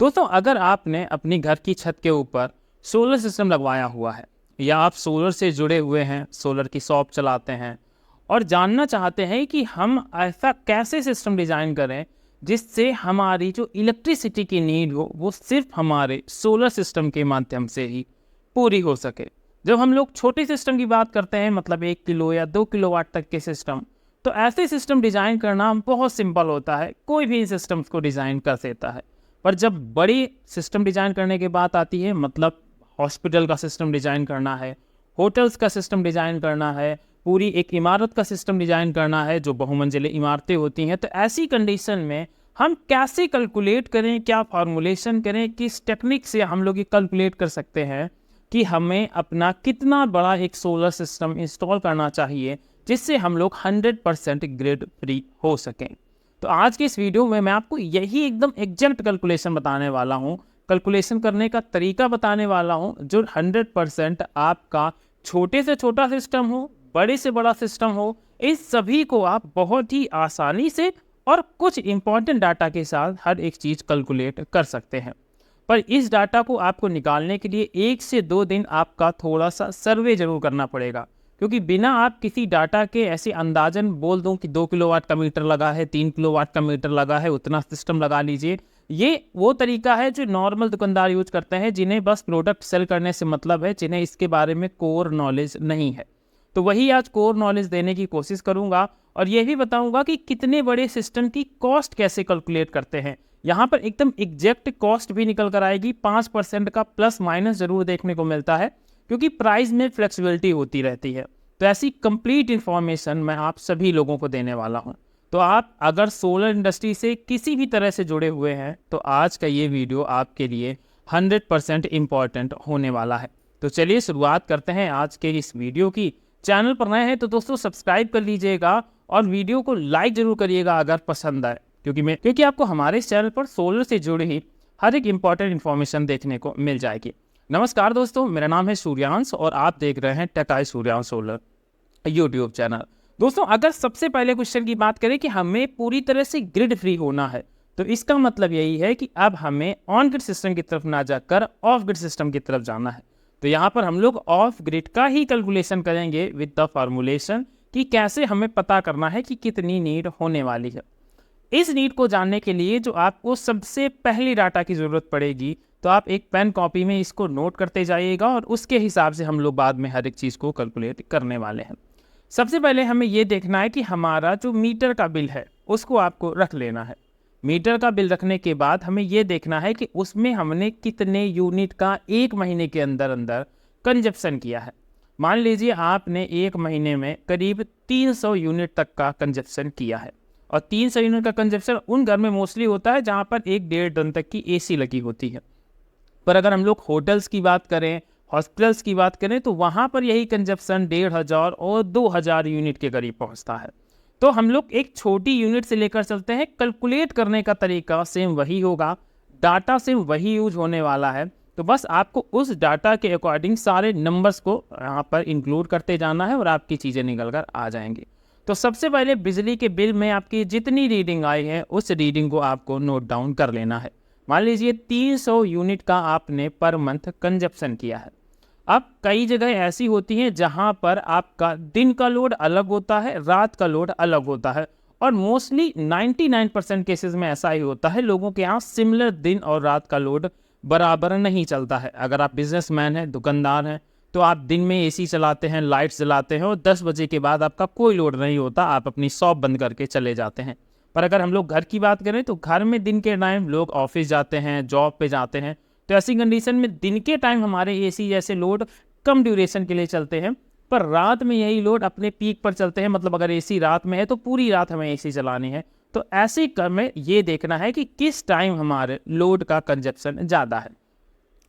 दोस्तों, अगर आपने अपनी घर की छत के ऊपर सोलर सिस्टम लगवाया हुआ है या आप सोलर से जुड़े हुए हैं, सोलर की शॉप चलाते हैं और जानना चाहते हैं कि हम ऐसा कैसे सिस्टम डिज़ाइन करें जिससे हमारी जो इलेक्ट्रिसिटी की नीड हो वो सिर्फ हमारे सोलर सिस्टम के माध्यम से ही पूरी हो सके। जब हम लोग छोटे सिस्टम की बात करते हैं, मतलब 1 किलो या 2 किलोवाट तक के सिस्टम, तो ऐसे सिस्टम डिज़ाइन करना बहुत सिंपल होता है, कोई भी इन सिस्टम्स को डिज़ाइन कर देता है। पर जब बड़ी सिस्टम डिज़ाइन करने की बात आती है, मतलब हॉस्पिटल का सिस्टम डिज़ाइन करना है, होटल्स का सिस्टम डिज़ाइन करना है, पूरी एक इमारत का सिस्टम डिज़ाइन करना है, जो बहुमंजिले इमारतें होती हैं, तो ऐसी कंडीशन में हम कैसे कैलकुलेट करें, क्या फार्मूलेशन करें, किस टेक्निक से हम लोग ये कैलकुलेट कर सकते हैं कि हमें अपना कितना बड़ा एक सोलर सिस्टम इंस्टॉल करना चाहिए जिससे हम लोग 100% ग्रिड फ्री हो सकें। तो आज की इस वीडियो में मैं आपको यही एकदम एग्जैक्ट कैलकुलेशन बताने वाला हूँ, कैलकुलेशन करने का तरीका बताने वाला हूँ, जो 100% आपका छोटे से छोटा सिस्टम हो, बड़े से बड़ा सिस्टम हो, इस सभी को आप बहुत ही आसानी से और कुछ इंपॉर्टेंट डाटा के साथ हर एक चीज़ कैलकुलेट कर सकते हैं। पर इस डाटा को आपको निकालने के लिए 1 से 2 दिन आपका थोड़ा सा सर्वे जरूर करना पड़ेगा, क्योंकि बिना आप किसी डाटा के ऐसे अंदाजन बोल दूं कि 2 किलोवाट का मीटर लगा है, 3 किलोवाट का मीटर लगा है, उतना सिस्टम लगा लीजिए, ये वो तरीका है जो नॉर्मल दुकानदार यूज करते हैं, जिन्हें बस प्रोडक्ट सेल करने से मतलब है, जिन्हें इसके बारे में कोर नॉलेज नहीं है। तो वही आज कोर नॉलेज देने की कोशिश करूंगा और ये भी बताऊंगा कि कितने बड़े सिस्टम की कॉस्ट कैसे कैलकुलेट करते हैं। यहाँ पर एकदम एग्जैक्ट कॉस्ट भी निकल कर आएगी, 5% का प्लस माइनस जरूर देखने को मिलता है, क्योंकि प्राइस में फ्लेक्सिबिलिटी होती रहती है। तो ऐसी कंप्लीट इन्फॉर्मेशन मैं आप सभी लोगों को देने वाला हूँ। तो आप अगर सोलर इंडस्ट्री से किसी भी तरह से जुड़े हुए हैं तो आज का ये वीडियो आपके लिए 100% इम्पॉर्टेंट होने वाला है। तो चलिए शुरुआत करते हैं आज के इस वीडियो की। चैनल पर नए हैं तो दोस्तों सब्सक्राइब कर लीजिएगा और वीडियो को लाइक जरूर करिएगा अगर पसंद आए, क्योंकि आपको हमारे इस चैनल पर सोलर से जुड़ी ही हर एक इंपॉर्टेंट इन्फॉर्मेशन देखने को मिल जाएगी। नमस्कार दोस्तों, मेरा नाम है सूर्यांश और आप देख रहे हैं tech I Suryansh solar YouTube channel. दोस्तों, अगर सबसे पहले क्वेश्चन की बात करें कि हमें पूरी तरह से ग्रिड फ्री होना है, तो इसका मतलब यही है कि अब हमें ऑन ग्रिड सिस्टम की तरफ ना जाकर ऑफ ग्रिड सिस्टम की तरफ जाना है। तो यहाँ पर हम लोग ऑफ ग्रिड का ही कैलकुलेशन करेंगे विद द फार्मूलेशन कि कैसे हमें पता करना है कि कितनी नीड होने वाली है। इस नीड को जानने के लिए जो आपको सबसे पहली डाटा की ज़रूरत पड़ेगी, तो आप एक पेन कॉपी में इसको नोट करते जाइएगा और उसके हिसाब से हम लोग बाद में हर एक चीज़ को कैलकुलेट करने वाले हैं। सबसे पहले हमें ये देखना है कि हमारा जो मीटर का बिल है उसको आपको रख लेना है। मीटर का बिल रखने के बाद हमें ये देखना है कि उसमें हमने कितने यूनिट का एक महीने के अंदर अंदर कंजप्शन किया है। मान लीजिए आपने एक महीने में करीब 300 यूनिट तक का कंजप्शन किया है, और 300 यूनिट का कंजप्शन उन घर में मोस्टली होता है जहाँ पर 1-1.5 टन तक की एसी लगी होती है। पर अगर हम लोग होटल्स की बात करें, हॉस्पिटल्स की बात करें, तो वहाँ पर यही कंजप्शन 1500 और 2000 यूनिट के करीब पहुँचता है। तो हम लोग एक छोटी यूनिट से लेकर चलते हैं, कैलकुलेट करने का तरीका सेम वही होगा, डाटा सेम वही यूज होने वाला है। तो बस आपको उस डाटा के अकॉर्डिंग सारे नंबर्स को यहाँ पर इंक्लूड करते जाना है और आपकी चीज़ें निकल कर आ जाएंगी। तो सबसे पहले बिजली के बिल में आपकी जितनी रीडिंग आई है उस रीडिंग को आपको नोट डाउन कर लेना है। मान लीजिए 300 यूनिट का आपने पर मंथ कंजप्शन किया है। अब कई जगह ऐसी होती हैं जहां पर आपका दिन का लोड अलग होता है, रात का लोड अलग होता है, और मोस्टली 99% केसेस में ऐसा ही होता है। लोगों के यहाँ सिमिलर दिन और रात का लोड बराबर नहीं चलता है। अगर आप बिजनेसमैन हैं, दुकानदार हैं, तो आप दिन में एसी चलाते हैं, लाइट्स जलाते हैं और 10 बजे के बाद आपका कोई लोड नहीं होता, आप अपनी शॉप बंद करके चले जाते हैं। पर अगर हम लोग घर की बात करें तो घर में दिन के टाइम लोग ऑफिस जाते हैं, जॉब पे जाते हैं, तो ऐसी कंडीशन में दिन के टाइम हमारे एसी जैसे लोड कम ड्यूरेशन के लिए चलते हैं, पर रात में यही लोड अपने पीक पर चलते हैं। मतलब अगर एसी रात में है तो पूरी रात हमें एसी चलानी है। तो ऐसे क्रम में ये देखना है कि किस टाइम हमारे लोड का कंजप्शन ज़्यादा है।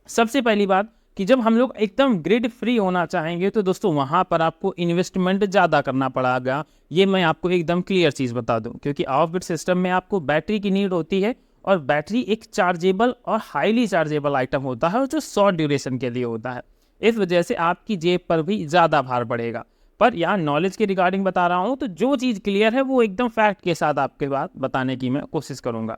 सबसे पहली बात कि जब हम लोग एकदम ग्रिड फ्री होना चाहेंगे तो दोस्तों वहाँ पर आपको इन्वेस्टमेंट ज़्यादा करना पड़ेगा। ये मैं आपको एकदम क्लियर चीज़ बता दूं, क्योंकि ऑफ ग्रिड सिस्टम में आपको बैटरी की नीड होती है, और बैटरी एक चार्जेबल और हाईली चार्जेबल आइटम होता है, और जो शॉर्ट ड्यूरेशन के लिए होता है। इस वजह से आपकी जेब पर भी ज़्यादा भार पड़ेगा। पर यहाँ नॉलेज के रिगार्डिंग बता रहा हूँ, तो जो चीज़ क्लियर है वो एकदम फैक्ट के साथ आपके बात बताने की मैं कोशिश करूँगा।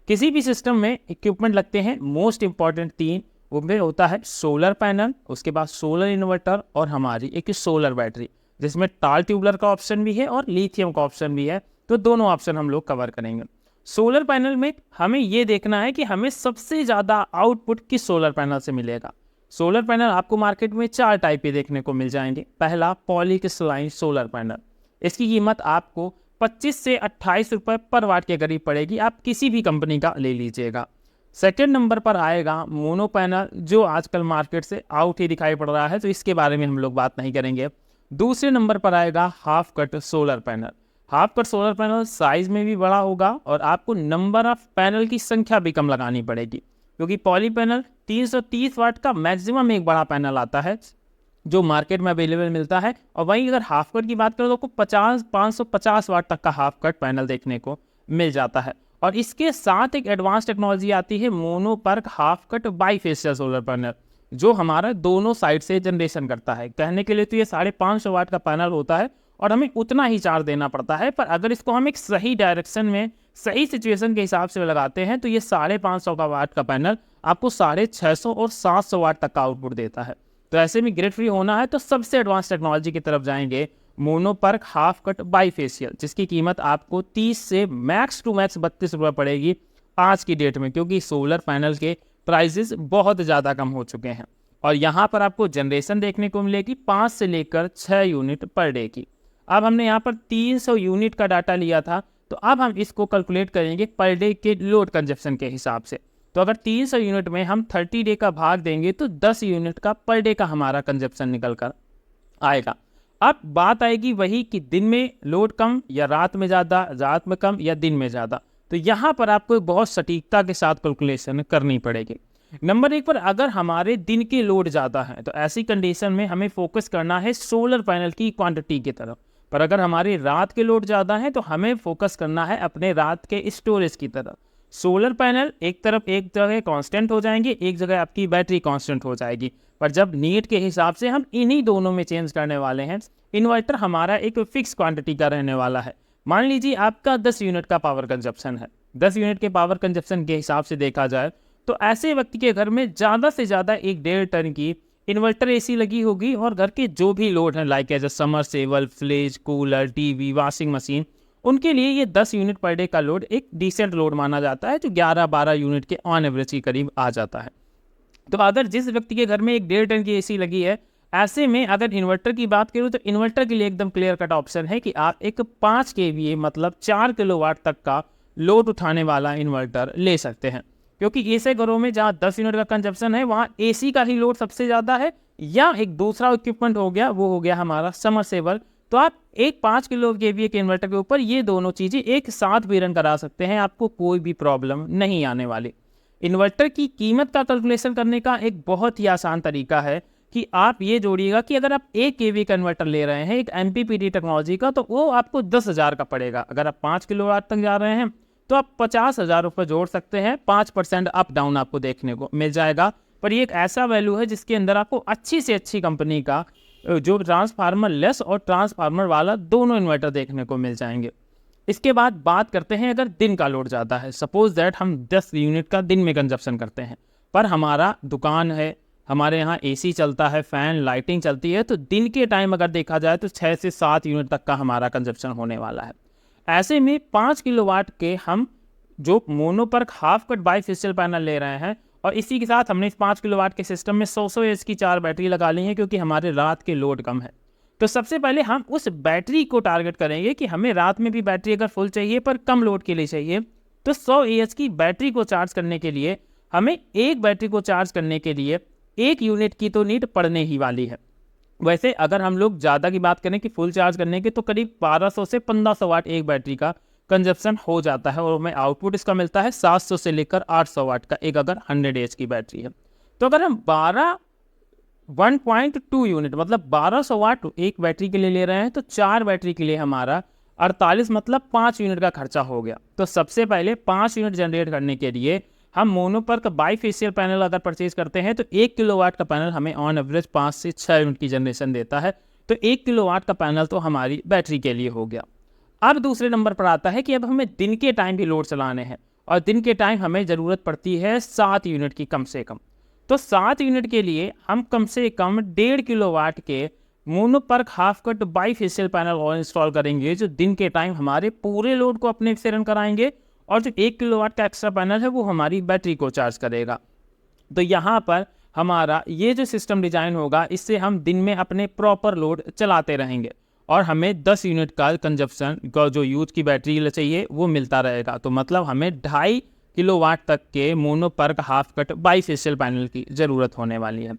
किसी भी सिस्टम में इक्विपमेंट लगते हैं, मोस्ट इंपॉर्टेंट 3, उनमें होता है सोलर पैनल, उसके बाद सोलर इन्वर्टर और हमारी एक सोलर बैटरी, जिसमें टाल ट्यूबलर का ऑप्शन भी है और लिथियम का ऑप्शन भी है। तो दोनों ऑप्शन हम लोग कवर करेंगे। सोलर पैनल में हमें ये देखना है कि हमें सबसे ज़्यादा आउटपुट किस सोलर पैनल से मिलेगा। सोलर पैनल आपको मार्केट में 4 टाइप के देखने को मिल जाएंगे। पहला पॉलीक्रिस्टलाइन सोलर पैनल, इसकी कीमत आपको 25 से 28 रुपये पर वाट के करीब पड़ेगी, आप किसी भी कंपनी का ले लीजिएगा। सेकेंड नंबर पर आएगा मोनो पैनल, जो आजकल मार्केट से आउट ही दिखाई पड़ रहा है, तो इसके बारे में हम लोग बात नहीं करेंगे। दूसरे नंबर पर आएगा half cut solar panel. Half cut solar panel size में भी बड़ा होगा और आपको नंबर ऑफ पैनल की संख्या भी कम लगानी पड़ेगी, क्योंकि पॉली पैनल 330 वाट का मैक्सिमम एक बड़ा पैनल आता है जो मार्केट में अवेलेबल मिलता है, और वहीं अगर हाफ कट की बात करें तो आपको 550 वाट तक का हाफ कट पैनल देखने को मिल जाता है। और इसके साथ एक एडवांस टेक्नोलॉजी आती है mono perc half cut bifacial solar panel, जो हमारा दोनों साइड से जनरेशन करता है। कहने के लिए तो ये 550 वाट का पैनल होता है और हमें उतना ही चार्ज देना पड़ता है, पर अगर इसको हम एक सही डायरेक्शन में सही सिचुएशन के हिसाब से लगाते हैं तो ये 550 का वाट का पैनल आपको 650 और 700 वाट तक का आउटपुट देता है। तो ऐसे में ग्रिड फ्री होना है तो सबसे एडवांस टेक्नोलॉजी की तरफ जाएंगे, mono perc half cut bifacial, जिसकी कीमत आपको 30 से मैक्स टू मैक्स 32 रुपये पड़ेगी आज की डेट में, क्योंकि सोलर पैनल के प्राइसेस बहुत ज़्यादा कम हो चुके हैं। और यहाँ पर आपको जनरेशन देखने को मिलेगी 5 से लेकर 6 यूनिट पर डे की। अब हमने यहाँ पर 300 यूनिट का डाटा लिया था, तो अब हम इसको कैलकुलेट करेंगे पर डे के लोड कंजप्शन के हिसाब से। तो अगर 300 यूनिट में हम 30 डे का भाग देंगे तो 10 यूनिट का पर डे का हमारा कंजप्शन निकल कर आएगा। अब बात आएगी वही कि दिन में लोड कम या रात में ज़्यादा, रात में कम या दिन में ज़्यादा, तो यहाँ पर आपको बहुत सटीकता के साथ कैलकुलेशन करनी पड़ेगी। नंबर 1 पर अगर हमारे दिन के लोड ज़्यादा हैं तो ऐसी कंडीशन में हमें फोकस करना है सोलर पैनल की क्वांटिटी की तरफ, पर अगर हमारे रात के लोड ज़्यादा हैं तो हमें फोकस करना है अपने रात के स्टोरेज की तरफ। सोलर पैनल एक जगह कांस्टेंट हो जाएंगे, एक जगह आपकी बैटरी कांस्टेंट हो जाएगी, पर जब नीड के हिसाब से हम इन्हीं दोनों में चेंज करने वाले हैं। इन्वर्टर हमारा एक फिक्स क्वांटिटी का रहने वाला है। मान लीजिए आपका 10 यूनिट का पावर कंजप्शन है, 10 यूनिट के पावर कंजप्शन के हिसाब से देखा जाए तो ऐसे व्यक्ति के घर में ज़्यादा से ज़्यादा 1.5 टन की इन्वर्टर एसी लगी होगी, और घर के जो भी लोड हैं like as submersible, fridge, cooler, TV, washing machine, उनके लिए ये 10 यूनिट पर डे का लोड एक डिसेंट लोड माना जाता है, जो 11-12 यूनिट के ऑन एवरेज के करीब आ जाता है। तो अगर जिस व्यक्ति के घर में 1.5 टन की एसी लगी है, ऐसे में अगर इन्वर्टर की बात करूँ तो इन्वर्टर के लिए एकदम क्लियर कट ऑप्शन है कि आप एक 5 kVA मतलब 4 किलोवाट तक का लोड उठाने वाला इन्वर्टर ले सकते हैं, क्योंकि ऐसे घरों में जहाँ 10 यूनिट का कंजप्शन है वहाँ एसी का ही लोड सबसे ज़्यादा है, या एक दूसरा इक्विपमेंट हो गया, वो हो गया हमारा समरसेबल। तो आप एक 5 किलो केवीए के इन्वर्टर के ऊपर ये दोनों चीज़ें एक साथ भी रन करा सकते हैं, आपको कोई भी प्रॉब्लम नहीं आने वाली। इन्वर्टर की कीमत का कैलकुलेशन करने का एक बहुत ही आसान तरीका है कि आप ये जोड़िएगा कि अगर आप 1 kVA का इन्वर्टर ले रहे हैं एक MPPT टेक्नोलॉजी का, तो वो आपको 10,000 का पड़ेगा। अगर आप 5 किलोवाट तक जा रहे हैं तो आप 50,000 रुपये जोड़ सकते हैं, 5% अप डाउन आपको देखने को मिल जाएगा। पर ये एक ऐसा वैल्यू है जिसके अंदर आपको अच्छी से अच्छी कंपनी का जो ट्रांसफार्मर लेस और ट्रांसफार्मर वाला दोनों इन्वर्टर देखने को मिल जाएंगे। इसके बाद बात करते हैं अगर दिन का लोड ज़्यादा है, सपोज दैट हम 10 यूनिट का दिन में कंजप्शन करते हैं, पर हमारा दुकान है, हमारे यहाँ एसी चलता है, फ़ैन, लाइटिंग चलती है, तो दिन के टाइम अगर देखा जाए तो 6 से 7 यूनिट तक का हमारा कंजप्शन होने वाला है। ऐसे में 5 किलोवाट के हम जो mono PERC half cut bifacial panel ले रहे हैं, और इसी के साथ हमने इस 5 किलोवाट के सिस्टम में 100 एच की 4 बैटरी लगा ली है, क्योंकि हमारे रात के लोड कम है। तो सबसे पहले हम उस बैटरी को टारगेट करेंगे कि हमें रात में भी बैटरी अगर फुल चाहिए पर कम लोड के लिए चाहिए, तो 100 एच की बैटरी को चार्ज करने के लिए हमें एक बैटरी को चार्ज करने के लिए 1 यूनिट की तो नीड पड़ने ही वाली है। वैसे अगर हम लोग ज़्यादा की बात करें कि फुल चार्ज करने के, तो करीब 1200 से 1500 वाट एक बैटरी का कंजप्शन हो जाता है, और हमें आउटपुट इसका मिलता है 700 से लेकर 800 वाट का एक अगर 100 एच की बैटरी है। तो अगर हम 1.2 यूनिट मतलब 1200 वाट एक बैटरी के लिए ले रहे हैं, तो 4 बैटरी के लिए हमारा 48 मतलब 5 यूनिट का खर्चा हो गया। तो सबसे पहले 5 यूनिट जनरेट करने के लिए हम मोनोपर्क बाईफेशियल पैनल अगर परचेज करते हैं तो 1 किलोवाट का पैनल हमें ऑन एवरेज 5 से 6 यूनिट की जनरेशन देता है। तो 1 किलोवाट का पैनल तो हमारी बैटरी के लिए हो गया। अब दूसरे नंबर पर आता है कि अब हमें दिन के टाइम भी लोड चलाने हैं, और दिन के टाइम हमें ज़रूरत पड़ती है 7 यूनिट की कम से कम। तो 7 यूनिट के लिए हम कम से कम 1.5 किलोवाट के mono PERC half cut bifacial panel और इंस्टॉल करेंगे, जो दिन के टाइम हमारे पूरे लोड को अपने से रन कराएंगे, और जो 1 किलोवाट का एक्स्ट्रा पैनल है वो हमारी बैटरी को चार्ज करेगा। तो यहाँ पर हमारा ये जो सिस्टम डिजाइन होगा, इससे हम दिन में अपने प्रॉपर लोड चलाते रहेंगे और हमें 10 यूनिट का कंजप्शन का जो यूज की बैटरी चाहिए वो मिलता रहेगा। तो मतलब हमें 2.5 किलोवाट तक के mono PERC half cut bifacial panel की ज़रूरत होने वाली है।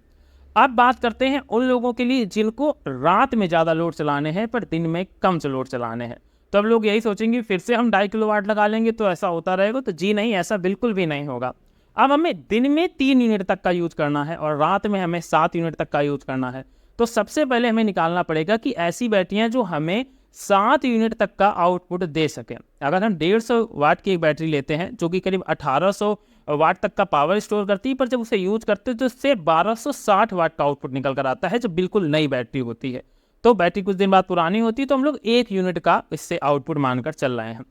अब बात करते हैं उन लोगों के लिए जिनको रात में ज़्यादा लोड चलाने हैं पर दिन में कम से लोड चलाने हैं। तो अब लोग यही सोचेंगे फिर से हम 2.5 किलोवाट लगा लेंगे तो ऐसा होता रहेगा। तो जी नहीं, ऐसा बिल्कुल भी नहीं होगा। अब हमें दिन में 3 यूनिट तक का यूज करना है और रात में हमें 7 यूनिट तक का यूज करना है। तो सबसे पहले हमें निकालना पड़ेगा कि ऐसी बैटरियां जो हमें 7 यूनिट तक का आउटपुट दे सकें। अगर हम 150 वाट की एक बैटरी लेते हैं जो कि करीब 1800 वाट तक का पावर स्टोर करती है, पर जब उसे यूज करते हैं तो इससे 1260 वाट का आउटपुट निकल कर आता है, जो बिल्कुल नई बैटरी होती है। तो बैटरी कुछ दिन बाद पुरानी होती है, तो हम लोग 1 यूनिट का इससे आउटपुट मानकर चल रहे हैं।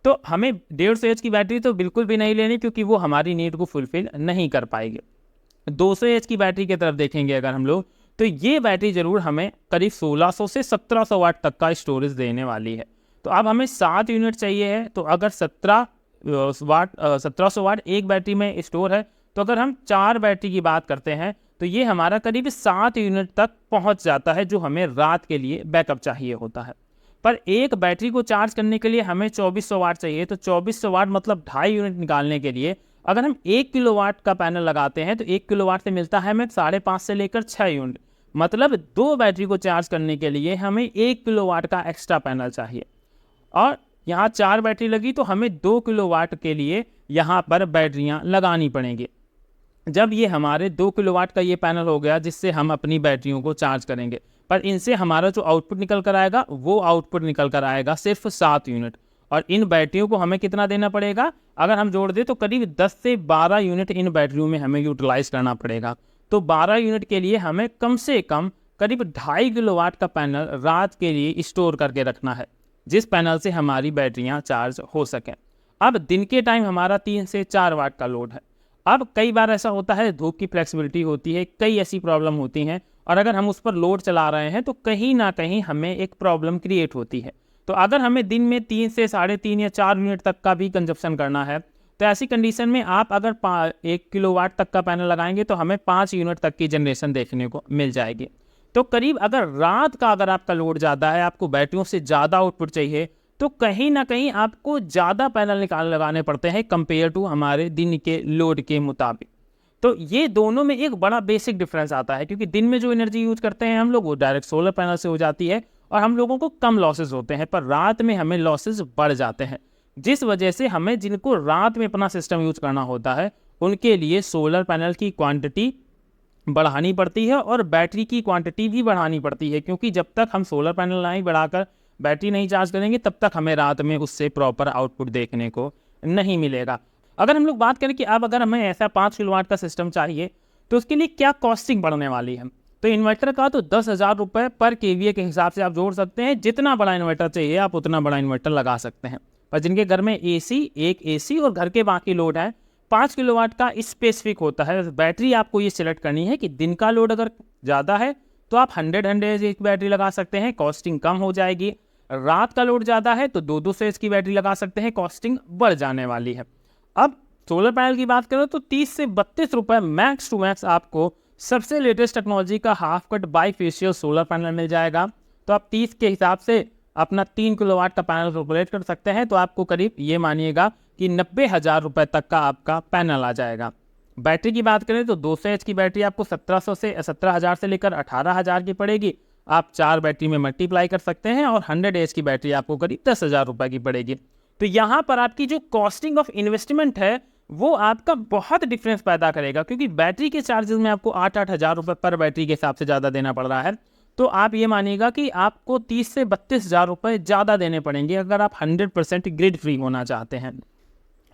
तो हमें 150 एच की बैटरी तो बिल्कुल भी नहीं लेनी, क्योंकि वो हमारी नीड को फुलफिल नहीं कर पाएगी। 200 एच की बैटरी की तरफ देखेंगे अगर हम लोग, तो ये बैटरी जरूर हमें करीब 1600 से 1700 वाट तक का स्टोरेज देने वाली है। तो अब हमें 7 यूनिट चाहिए है, तो अगर 1700 वाट एक बैटरी में स्टोर है, तो अगर हम 4 बैटरी की बात करते हैं तो ये हमारा करीब 7 यूनिट तक पहुंच जाता है, जो हमें रात के लिए बैकअप चाहिए होता है। पर एक बैटरी को चार्ज करने के लिए हमें 2400 वाट चाहिए। तो 2400 वाट मतलब 2.5 यूनिट निकालने के लिए अगर हम 1 किलोवाट का पैनल लगाते हैं तो 1 किलोवाट से मिलता है हमें 5.5 से लेकर 6 यूनिट। मतलब 2 बैटरी को चार्ज करने के लिए हमें 1 किलोवाट का एक्स्ट्रा पैनल चाहिए, और यहाँ 4 बैटरी लगी तो हमें 2 किलोवाट के लिए यहाँ पर बैटरियाँ लगानी पड़ेंगी। जब ये हमारे 2 किलोवाट का ये पैनल हो गया जिससे हम अपनी बैटरियों को चार्ज करेंगे, पर इनसे हमारा जो आउटपुट निकल कर आएगा वो आउटपुट निकल कर आएगा सिर्फ 7 यूनिट। और इन बैटरियों को हमें कितना देना पड़ेगा, अगर हम जोड़ दें तो करीब 10 से 12 यूनिट इन बैटरियों में हमें यूटिलाइज करना पड़ेगा। तो 12 यूनिट के लिए हमें कम से कम करीब 2.5 किलोवाट का पैनल रात के लिए स्टोर करके रखना है, जिस पैनल से हमारी बैटरियाँ चार्ज हो सकें। अब दिन के टाइम हमारा 3 से 4 वाट का लोड है। अब कई बार ऐसा होता है, धूप की फ्लेक्सिबिलिटी होती है, कई ऐसी प्रॉब्लम होती हैं, और अगर हम उस पर लोड चला रहे हैं तो कहीं ना कहीं हमें एक प्रॉब्लम क्रिएट होती है। तो अगर हमें दिन में 3 से 3.5 या 4 यूनिट तक का भी कंजप्शन करना है, तो ऐसी कंडीशन में आप अगर 1 किलोवाट तक का पैनल लगाएंगे तो हमें 5 यूनिट तक की जनरेशन देखने को मिल जाएगी। तो करीब अगर रात का अगर आपका लोड ज़्यादा है, आपको बैटरियों से ज़्यादा आउटपुट चाहिए, तो कहीं ना कहीं आपको ज़्यादा पैनल लगाने पड़ते हैं कंपेयर टू हमारे दिन के लोड के मुताबिक। तो ये दोनों में एक बड़ा बेसिक डिफरेंस आता है, क्योंकि दिन में जो एनर्जी यूज करते हैं हम लोग वो डायरेक्ट सोलर पैनल से हो जाती है और हम लोगों को कम लॉसेज होते हैं, पर रात में हमें लॉसेज बढ़ जाते हैं, जिस वजह से हमें जिनको रात में अपना सिस्टम यूज करना होता है उनके लिए सोलर पैनल की क्वांटिटी बढ़ानी पड़ती है और बैटरी की क्वांटिटी भी बढ़ानी पड़ती है, क्योंकि जब तक हम सोलर पैनल नहीं बढ़ाकर बैटरी नहीं चार्ज करेंगे तब तक हमें रात में उससे प्रॉपर आउटपुट देखने को नहीं मिलेगा। अगर हम लोग बात करें कि अब अगर हमें ऐसा 5 किलोवाट का सिस्टम चाहिए तो उसके लिए क्या कॉस्टिंग बढ़ने वाली है, तो इन्वर्टर का तो 10,000 रुपये पर केवीए के हिसाब से आप जोड़ सकते हैं। जितना बड़ा इन्वर्टर चाहिए आप उतना बड़ा इन्वर्टर लगा सकते हैं। पर जिनके घर में एक एसी और घर के बाकी लोड है, 5 किलोवाट का स्पेसिफिक होता है। बैटरी आपको ये सिलेक्ट करनी है कि दिन का लोड अगर ज़्यादा है तो आप 100 एक बैटरी लगा सकते हैं, कॉस्टिंग कम हो जाएगी। रात का लोड ज़्यादा है तो 200 एच की बैटरी लगा सकते हैं, कॉस्टिंग बढ़ जाने वाली है। अब सोलर पैनल की बात करें तो 30 से 32 रुपये मैक्स टू मैक्स आपको सबसे लेटेस्ट टेक्नोलॉजी का half cut bifacial solar panel मिल जाएगा। तो आप 30 के हिसाब से अपना 3 किलोवाट का पैनल कैलकुलेट कर सकते हैं, तो आपको करीब ये मानिएगा कि 90,000 रुपये तक का आपका पैनल आ जाएगा। बैटरी की बात करें तो 200 एच की बैटरी आपको 17,000 से लेकर 18,000 की पड़ेगी। आप 4 बैटरी में मल्टीप्लाई कर सकते हैं और 100 एच की बैटरी आपको करीब 10,000 रुपये की पड़ेगी। तो यहाँ पर आपकी जो कॉस्टिंग ऑफ इन्वेस्टमेंट है वो आपका बहुत डिफरेंस पैदा करेगा, क्योंकि बैटरी के चार्जेस में आपको 8,000 रुपये पर बैटरी के हिसाब से ज़्यादा देना पड़ रहा है। तो आप ये मानिएगा कि आपको 30 से 32,000 रुपये ज़्यादा देने पड़ेंगे अगर आप 100% ग्रिड फ्री होना चाहते हैं।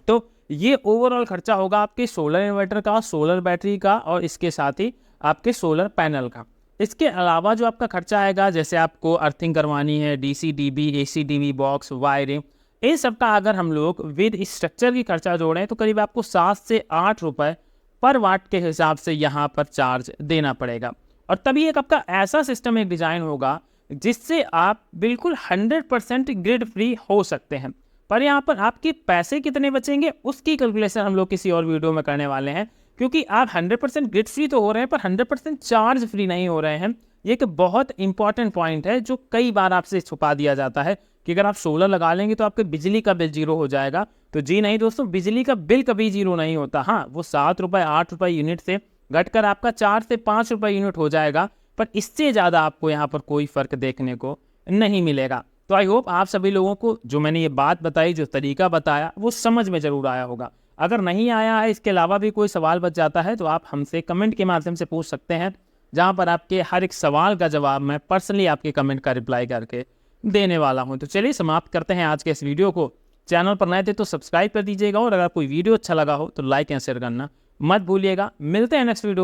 तो ये ओवरऑल खर्चा होगा आपके सोलर इन्वर्टर का, सोलर बैटरी का और इसके साथ ही आपके सोलर पैनल का। इसके अलावा जो आपका खर्चा आएगा, जैसे आपको अर्थिंग करवानी है, DC DB, AC DB box, wiring, इन सब का अगर हम लोग विद स्ट्रक्चर की खर्चा जोड़ें तो करीब आपको 7 से 8 रुपए पर वाट के हिसाब से यहाँ पर चार्ज देना पड़ेगा। और तभी एक आपका ऐसा सिस्टम एक डिज़ाइन होगा जिससे आप बिल्कुल 100% ग्रिड फ्री हो सकते हैं। पर यहाँ पर आपके पैसे कितने बचेंगे उसकी कैलकुलेशन हम लोग किसी और वीडियो में करने वाले हैं, क्योंकि आप 100% ग्रिड फ्री तो हो रहे हैं पर 100% चार्ज फ्री नहीं हो रहे हैं। ये एक बहुत इंपॉर्टेंट पॉइंट है जो कई बार आपसे छुपा दिया जाता है कि अगर आप सोलर लगा लेंगे तो आपके बिजली का बिल जीरो हो जाएगा। तो जी नहीं दोस्तों, बिजली का बिल कभी जीरो नहीं होता। हाँ, वो 7 रुपये 8 रुपये यूनिट से घटकर आपका 4 से 5 रुपये यूनिट हो जाएगा, पर इससे ज़्यादा आपको यहाँ पर कोई फ़र्क देखने को नहीं मिलेगा। तो आई होप आप सभी लोगों को जो मैंने ये बात बताई, जो तरीका बताया, वो समझ में ज़रूर आया होगा। अगर नहीं आया है, इसके अलावा भी कोई सवाल बच जाता है तो आप हमसे कमेंट के माध्यम से पूछ सकते हैं, जहाँ पर आपके हर एक सवाल का जवाब मैं पर्सनली आपके कमेंट का रिप्लाई करके देने वाला हूँ। तो चलिए समाप्त करते हैं आज के इस वीडियो को। चैनल पर नए थे तो सब्सक्राइब कर दीजिएगा और अगर कोई वीडियो अच्छा लगा हो तो लाइक एंड शेयर करना मत भूलिएगा। मिलते हैं नेक्स्ट वीडियो।